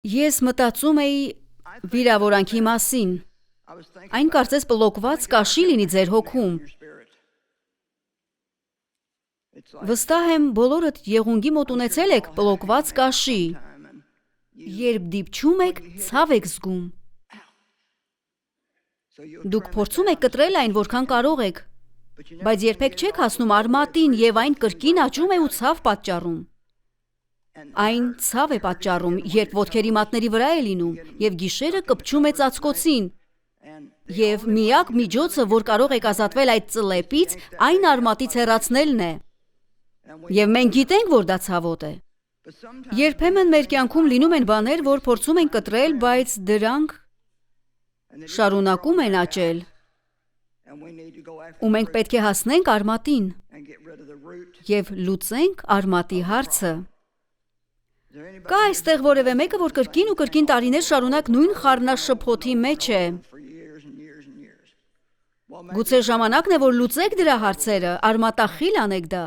Ես մտածում էի վիրավորանքի մասին, այն կարծես բլոկված կաշի լինի ձեր հոգում, վստահ եմ բոլորդ եղունգի մոտ ունեցել եք բլոկված կաշի, երբ դիպչում եք, ցավ եք զգում, դուք փորձում եք կտրել այն որքան կարող եք, բայց երբեք չեք հասնում արմատին և այն կրկին աճում է ու ցավ պատճառում, այն ցավ է պատճառում, երբ ոտքերի մատների վրա է լինում և գիշերը կպչում է ծածկոցին և միակ միջոցը, որ կարող եք ազատվել այդ ծլեպից, այն արմատից հեռացնելն է և մենք գիտենք, որ դա ցավոտ է, երբեմն մեր կյանքում լինում են բաներ, որ փորձում ենք կտրել, բայց դրանք շարունակում են աճել ու մենք պետք է հասնենք արմատին և լուծենք արմատի հարցը, կա այստեղ որևէ մեկը, որ կրկին ու կրկին տարիներ շարունակ նույն խառնաշփոթի մեջ է, գուցե ժամանակն է, որ լուծեք դրա հարցերը, արմատախիլ անեք դա,